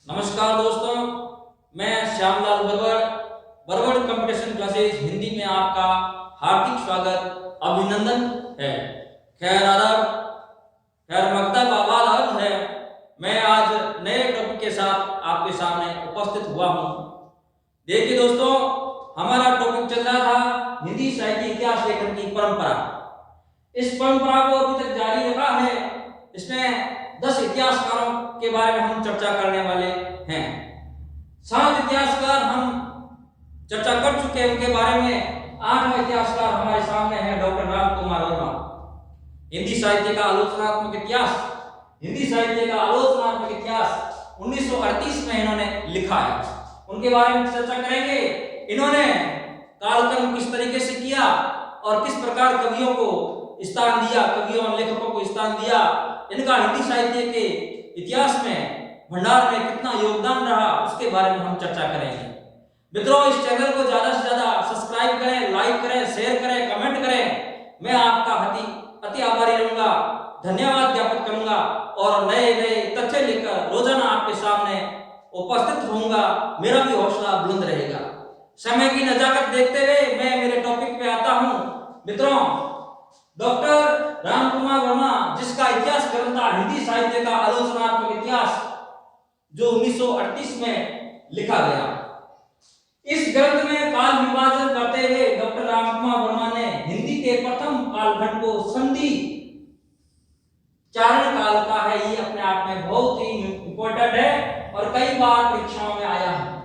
नमस्कार दोस्तों, मैं श्यामलाल बरवड़ कंपटीशन क्लासेस हिंदी में आपका हार्दिक स्वागत अभिनंदन है। खैर आदाब, खैर मकतब आबाद अर्ज है। मैं आज नए टॉपिक के साथ आपके सामने उपस्थित हुआ हूँ। देखिए दोस्तों, हमारा टॉपिक चल रहा था हिंदी साहित्य इतिहास लेखन की परंपरा। इस परंपरा को अभी तक जारी रखा है। इसमें 10 इतिहासकारों के बारे में हम चर्चा करने वाले हैं। 7 इतिहासकार हम चर्चा कर चुके हैं, उनके बारे में 8वां इतिहासकार हमारे सामने है डॉक्टर रामकुमार वर्मा। हिंदी साहित्य का आलोचनात्मक इतिहास, हिंदी साहित्य का आलोचनात्मक इतिहास 1938 में इन्होंने लिखा है। उनके बारे में चर्चा करेंगे। इन्होंने कालक्रम किस तरीके से किया और किस प्रकार कवियों को स्थान दिया, कवियों और लेखकों को स्थान दिया, इनका हिंदी साहित्य के इतिहास में भंडार में कितना योगदान रहा, उसके बारे में हम चर्चा करेंगे। मित्रों, इस चैनल को ज्यादा से ज्यादा सब्सक्राइब करें, लाइक करें, शेयर करें, कमेंट करें। मैं आपका अति आभारी रहूंगा, धन्यवाद ज्ञापित करूंगा और नए नए तथ्य लेकर रोजाना आपके सामने उपस्थित होऊंगा। मेरा भी हौसला बुलंद रहेगा। समय की नजाकत देखते हुए मैं मेरे टॉपिक पे आता हूं। मित्रों, डॉक्टर रामकुमार वर्मा, जिसका इतिहास ग्रंथ था हिंदी साहित्य का आलोचनात्मक इतिहास, जो 1938 में लिखा गया। इस ग्रंथ में काल विभाजन करते हुए डॉक्टर रामकुमार वर्मा ने हिंदी के प्रथम कालखंड को संधि चारण काल का है। ये अपने आप में बहुत ही इंपॉर्टेंट है और कई बार परीक्षाओं में आया है।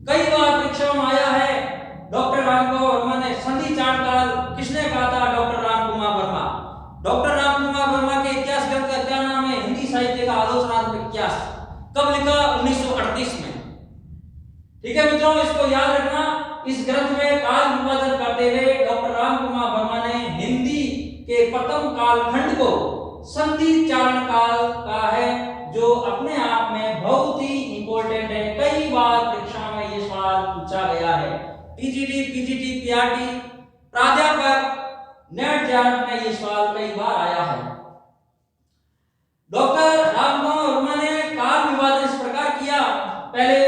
कई बार परीक्षाओं में आया है। डॉक्टर रामकुमार वर्मा ने संधि चारण काल किसने कहा था? डॉक्टर रामकुमार वर्मा। डॉक्टर रामकुमार वर्मा के इतिहास ग्रंथ का क्या नाम है? हिंदी साहित्य का आलोचनात्मक इतिहास। कब लिखा? 1938 में। ठीक है मित्रों, इसको याद रखना। इस ग्रंथ में काल विभाजन करते हुए डॉक्टर रामकुमार वर्मा ने हिंदी के प्रथम कालखंड को संधि चारण काल का है, जो अपने आप में बहुत ही इंपॉर्टेंट है। कई बार परीक्षा में ये सवाल पूछा गया है। पीजीटी, पीजीटी, पीआरटी, प्राध्यापक, नेट जांच में ये सवाल कई बार आया है। डॉक्टर रामकुमार वर्मा ने काल विभाजन इस प्रकार किया। पहले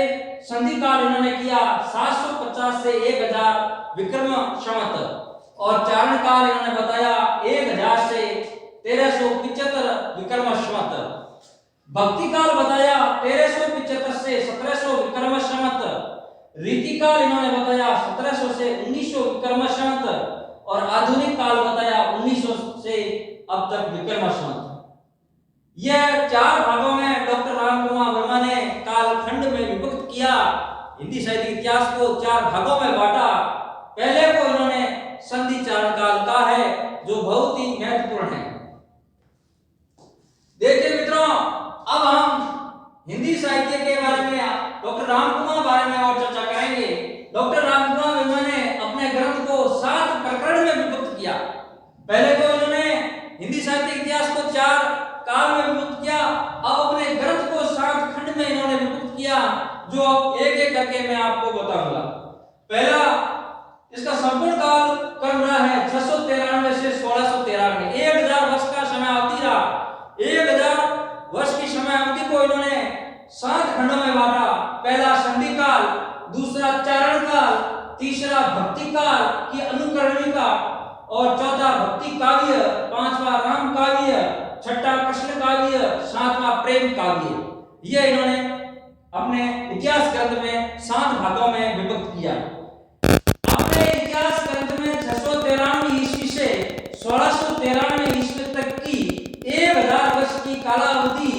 संधि काल इन्होंने किया 750 से 1000 विक्रम संवत और चारण काल इन्होंने बताया 1000 से 1375 विक्रम संवत। भक्ति काल बताया 1375 से 1700 विक्रम संवत। रीति काल इन्होंने बताया 1700 से 1900 विक्रम संवत और आधुनिक काल बताया 1900 से अब तक विक्रम संवत। यह 4 भागों में डॉक्टर रामकुमार वर्मा ने कालखंड में विभक्त किया। हिंदी साहित्य इतिहास को 4 भागों में बांटा। पहले को इन्होंने संधि चारण काल का है, जो बहुत ही महत्वपूर्ण है। देखिए मित्रों, अब हम हिंदी साहित्य के बारे में, डॉक्टर रामकुमार बारे में और चर्चा करेंगे। डॉक्टर रामकुमार वर्मा ने अपने ग्रंथ को 7 प्रकरण में विभक्त किया। पहले तो इन्होंने हिंदी साहित्य इतिहास को 4 काल में विभक्त किया। अब अपने ग्रंथ को 7 खंड में इन्होंने विभक्त किया, जो अब एक एक करके मैं आपको बताऊंगा। पहला, इसका संपूर्ण काल क्रम रहा है 693 से 1693। 1000 वर्ष का समय अवधि रहा। 1000 वर्ष की समय अवधि को इन्होंने 7 खंडों में बांटा। पहला संधि काल, दूसरा चारण काल, तीसरा भक्ति काल की अनुकरणी का और चौथा भक्ति काव्य, 5वां राम काव्य, 6ठा कृष्ण काव्य, 7वां प्रेम काव्य। यह इन्होंने अपने इतिहास ग्रंथ में 7 भागों में विभक्त किया। अपने इतिहास ग्रंथ में 693 ईस्वी से 1693 ईस्वी तक की 1000 वर्ष की कालावधि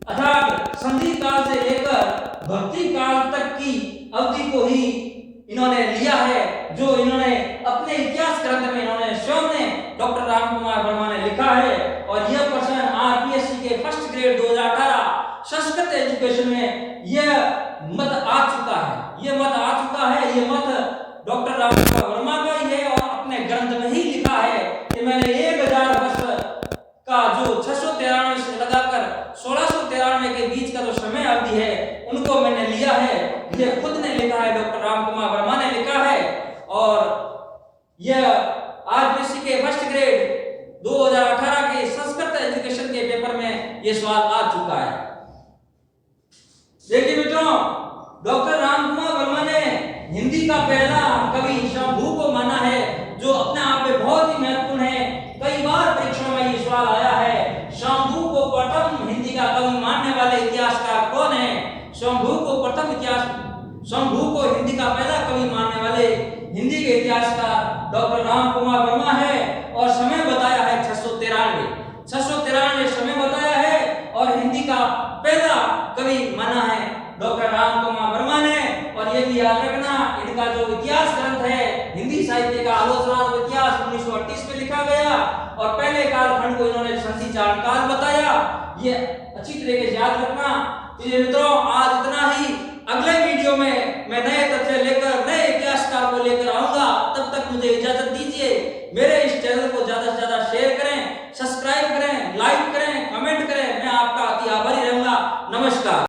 अर्थात संधि काल से लेकर भक्ति काल तक की अवधि को ही इन्होंने लिया है, जो इन्होंने अपने इतिहास ग्रंथ में इन्होंने स्वयं ने डॉक्टर रामकुमार वर्मा ने लिखा है। और यह प्रश्न आरपीएससी के फर्स्ट ग्रेड 2018 संस्कृत एजुकेशन में यह मत आ चुका है। यह मत डॉक्टर रामकुमार वर्मा का ही है और अपने ग्रंथ में ही लिखा है कि मैंने 1000 वर्ष का जो 693 से लगाकर 1693 के बीच का जो समय अवधि है, उनको मैंने लिया है। यह खुद ने लिखा है, डॉक्टर रामकुमार वर्मा ने लिखा है। और यह आरपीएससी के फर्स्ट ग्रेड 2018 के संस्कृत एजुकेशन के पेपर में यह सवाल आ चुका है। सर्वप्रथम इतिहास शंभू को हिंदी का पहला कवि मानने वाले हिंदी के इतिहासकार डॉक्टर राम कुमार वर्मा है और समय बताया है 693 समय बताया है और हिंदी का पहला कवि माना है डॉक्टर राम कुमार वर्मा ने। और ये भी याद रखना, इनका जो इतिहास ग्रंथ है हिंदी साहित्य का आलोचनात्मक इतिहास 1938 में लिखा गया और पहले कालखंड को इन्होंने संधि चारण काल बताया। ये अच्छी तरीके से याद रखना। तो ये मित्रों, आज इतना ही। अगले वीडियो में मैं नए तथ्य लेकर नए इतिहासकार को लेकर आऊंगा। तब तक मुझे इजाजत दीजिए। मेरे इस चैनल को ज्यादा से ज्यादा शेयर करें, सब्सक्राइब करें, लाइक करें, कमेंट करें। मैं आपका अति आभारी रहूंगा। नमस्कार।